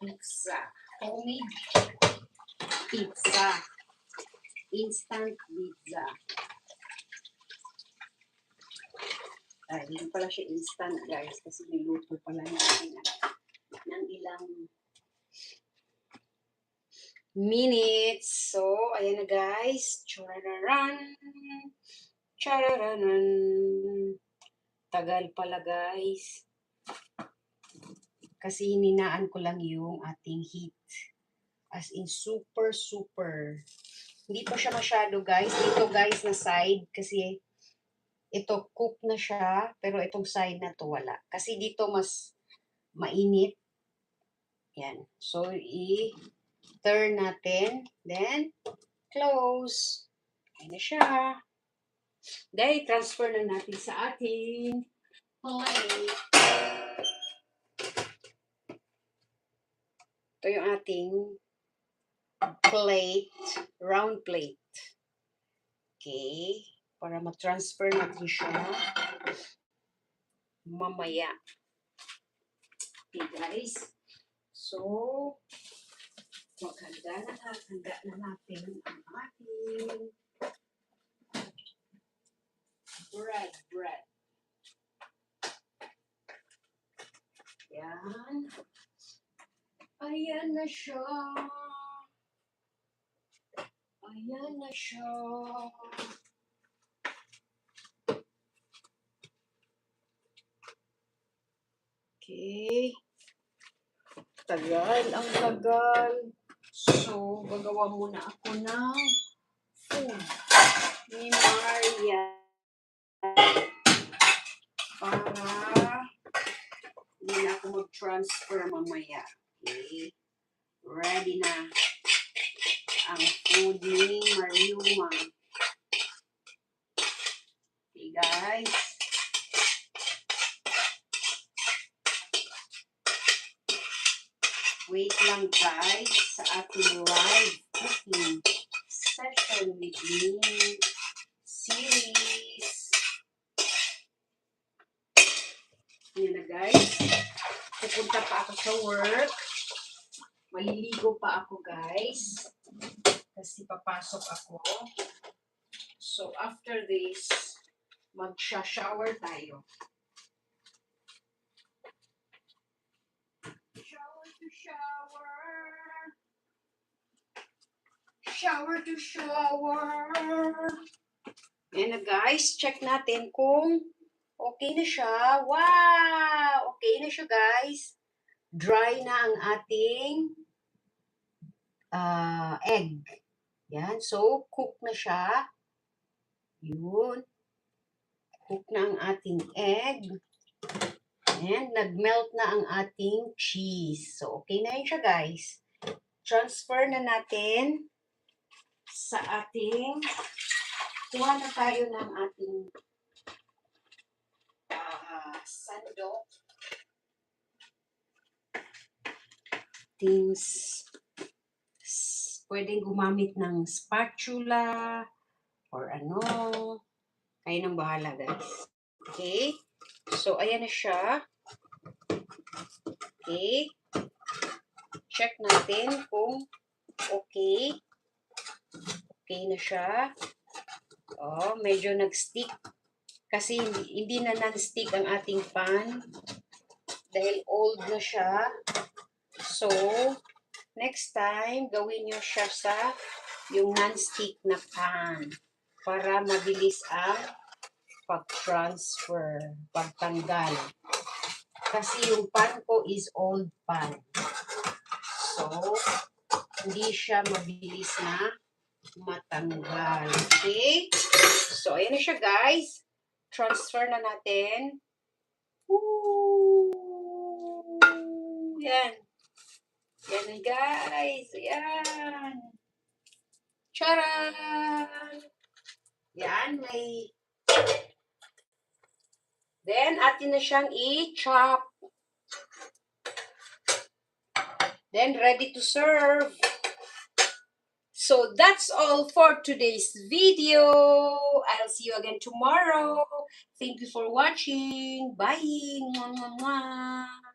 pizza. Homemade pizza. Instant pizza. Ay, hindi pala siya instant, guys. Kasi niluto pala natin ng ilang minutes. So, ayan na, guys. Chararan. Chararan. Tagal pala, guys. Kasi hininaan ko lang yung ating heat. As in, super, super. Hindi pa siya masyado, guys. Dito, guys, na side. Kasi, ito, cook na siya. Pero itong side na to wala. Kasi dito, mas mainit. Yan. So, i-turn natin. Then, close. Ayan na siya. Dahil, transfer na natin sa ating plate. Ito yung ating plate, round plate. Okay. Para ma-transfer natin siya mamaya. Okay, guys. So, maghanda na natin ang ating bread. Yan. Ayan na siya. Ayan na siya. Okay. Tagal, ang tagal. So, gagawa muna ako ng food ni Maria para hindi na ako mag-transfer mamaya. Okay. Ready na ang food ni Mariuma. Okay, guys. Wait lang, guys, sa ating live cooking session with me series. Yan na, guys. Pupunta pa ako sa work. Maliligo pa ako, guys. Kasi papasok ako. So, after this, mag-shower tayo. Shower to shower. Ayan na, guys. Check natin kung okay na siya. Wow! Okay na siya, guys. Dry na ang ating egg. Yan. So, cook na siya. Yun. Cook na ang ating egg. And nag-melt na ang ating cheese. So, okay na yun siya, guys. Transfer na natin sa ating, kuha na tayo ng ating sandok. Things, pwedeng gumamit ng spatula or ano. Kayo nang bahala, guys. Okay? So, ayan na siya. Okay? Check natin kung okay. Okay na siya. Oh, medyo nag-stick. Kasi hindi na non-stick ang ating pan. Dahil old na siya. So, next time, gawin nyo siya sa yung non-stick na pan. Para mabilis ang pag-transfer, pagtanggal. Kasi yung pan ko is old pan. So, hindi siya mabilis na matanggal. Okay? So, ayan na siya, guys. Transfer na natin. Woo! Yan. Yan na, guys. Yan. Charan! Yan, may... Then, atin na siyang i-chop. Then, ready to serve. So, that's all for today's video. I'll see you again tomorrow. Thank you for watching. Bye. Mwah, mwah, mwah.